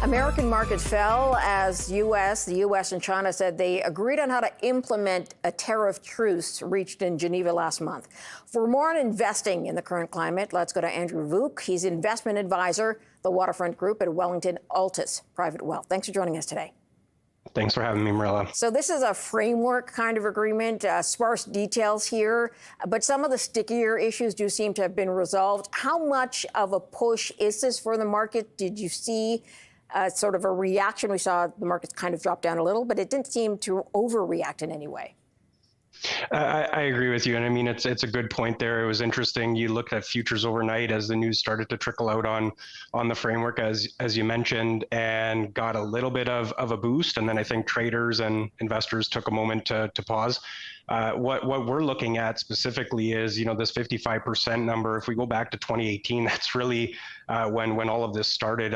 American markets fell as the U.S. and China said they agreed on how to implement a tariff truce reached in Geneva last month. For more on investing in the current climate, let's go to Andrew Vuk. He's investment advisor, the Waterfront Group at Wellington Altus Private Wealth. Thanks for joining us today. Thanks for having me, Marilla. So this is a framework kind of agreement, sparse details here, but some of the stickier issues do seem to have been resolved. How much of a push is this for the market? Did you see sort of a reaction? We saw the markets kind of drop down a little, but it didn't seem to overreact in any way. I agree with you. And I mean, it's a good point there. It was interesting. You looked at futures overnight as the news started to trickle out on the framework, as you mentioned, and got a little bit of a boost. And then I think traders and investors took a moment to pause. What we're looking at specifically is, this 55% number. If we go back to 2018, that's really when all of this started,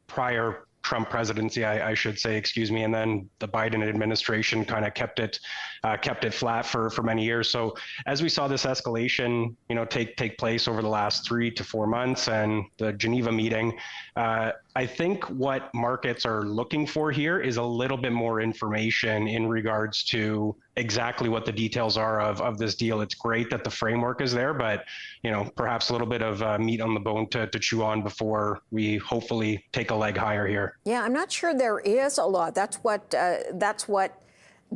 prior Trump presidency, I should say, excuse me, and then the Biden administration kind of kept it flat for many years. So as we saw this escalation, take place over the last 3 to 4 months, and the Geneva meeting, I think what markets are looking for here is a little bit more information in regards to exactly what the details are of this deal. It's great that the framework is there, but perhaps a little bit of meat on the bone to chew on before we hopefully take a leg higher here. Yeah, I'm not sure there is a lot. That's what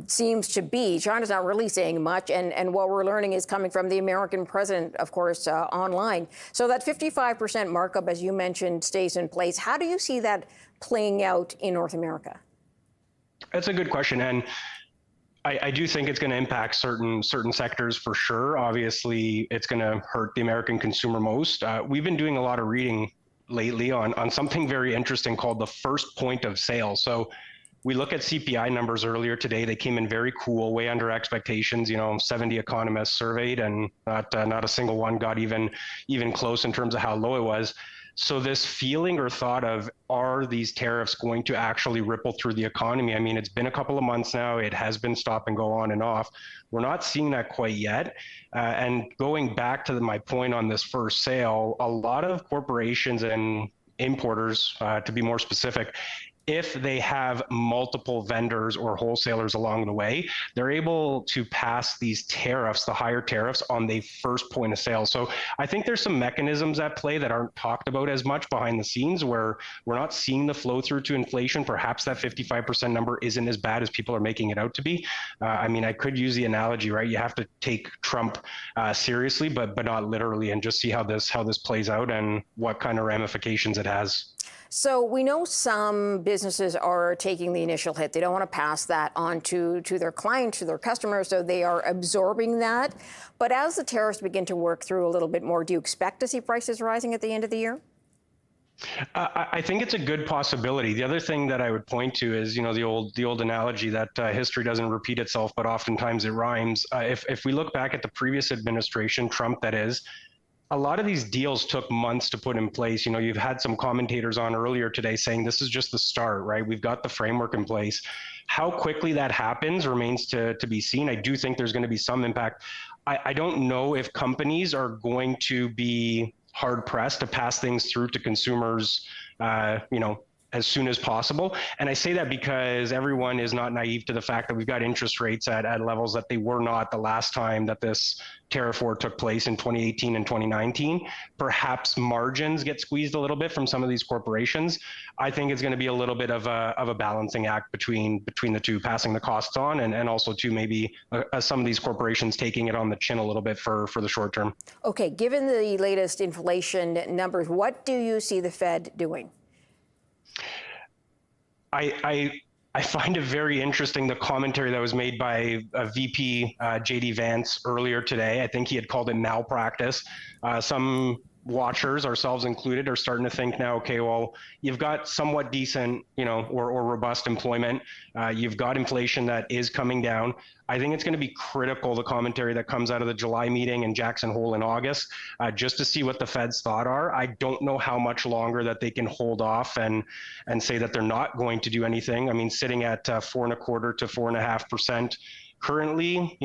seems to be. China's not really saying much, and what we're learning is coming from the American president, of course, online. So that 55% markup, as you mentioned, stays in place. How do you see that playing out in North America? That's a good question, and I do think it's going to impact certain sectors for sure. Obviously, it's going to hurt the American consumer most. We've been doing a lot of reading lately on something very interesting called the first point of sale. So we look at CPI numbers earlier today. They came in very cool, way under expectations. 70 economists surveyed, and not a single one got even close in terms of how low it was. So this feeling or thought of, are these tariffs going to actually ripple through the economy? I mean, it's been a couple of months now. It has been stop and go on and off. We're not seeing that quite yet. And going back to my point on this first sale, a lot of corporations and importers, to be more specific, if they have multiple vendors or wholesalers along the way, they're able to pass these tariffs, the higher tariffs, on the first point of sale. So I think there's some mechanisms at play that aren't talked about as much behind the scenes, where we're not seeing the flow through to inflation. Perhaps that 55% number isn't as bad as people are making it out to be. I mean, I could use the analogy, right? You have to take Trump seriously, but not literally, and just see how this plays out and what kind of ramifications it has. So we know some businesses are taking the initial hit. They don't want to pass that on to their clients, to their customers, so they are absorbing that. But as the tariffs begin to work through a little bit more, do you expect to see prices rising at the end of the year? I think it's a good possibility. The other thing that I would point to is, the old analogy that history doesn't repeat itself, but oftentimes it rhymes. If we look back at the previous administration, Trump that is, a lot of these deals took months to put in place. You've had some commentators on earlier today saying this is just the start, right? We've got the framework in place. How quickly that happens remains to be seen. I do think there's going to be some impact. I don't know if companies are going to be hard pressed to pass things through to consumers, as soon as possible. And I say that because everyone is not naive to the fact that we've got interest rates at levels that they were not the last time that this tariff war took place in 2018 and 2019. Perhaps margins get squeezed a little bit from some of these corporations. I think it's going to be a little bit of a balancing act between the two, passing the costs on, and also to maybe some of these corporations taking it on the chin a little bit for the short term. Okay, given the latest inflation numbers, what do you see the Fed doing? I find it very interesting, the commentary that was made by VP JD Vance earlier today. I think he had called it malpractice. Some watchers, ourselves included, are starting to think now, okay, well, you've got somewhat decent, or robust employment. You've got inflation that is coming down. I think it's going to be critical, the commentary that comes out of the July meeting in Jackson Hole in August, just to see what the Fed's thought are. I don't know how much longer that they can hold off and say that they're not going to do anything. I mean, sitting at 4.25% to 4.5% currently,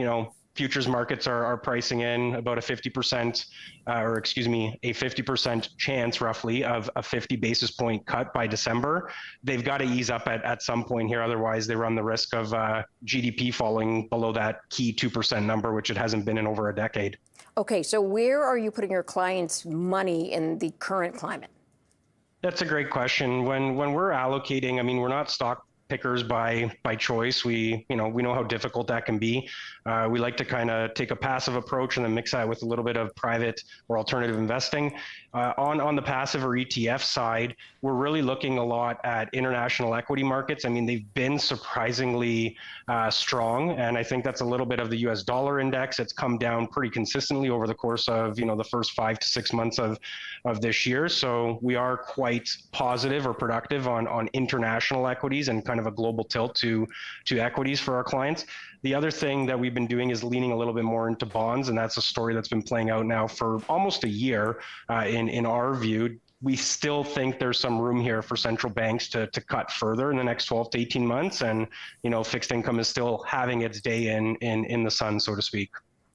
futures markets are pricing in about a 50%, a 50% chance roughly of a 50 basis point cut by December. They've got to ease up at some point here. Otherwise, they run the risk of GDP falling below that key 2% number, which it hasn't been in over a decade. Okay, so where are you putting your clients' money in the current climate? That's a great question. When we're allocating, I mean, we're not stock pickers by choice. We know how difficult that can be. We like to kind of take a passive approach and then mix that with a little bit of private or alternative investing. On the passive or ETF side, we're really looking a lot at international equity markets. I mean, they've been surprisingly strong, and I think that's a little bit of the U.S. dollar index. It's come down pretty consistently over the course of the first 5 to 6 months of this year. So we are quite positive or productive on international equities and kind of a global tilt to equities for our clients. The other thing that we've been doing is leaning a little bit more into bonds, and that's a story that's been playing out now for almost a year in our view. We still think there's some room here for central banks to cut further in the next 12 to 18 months, and fixed income is still having its day in the sun, so to speak.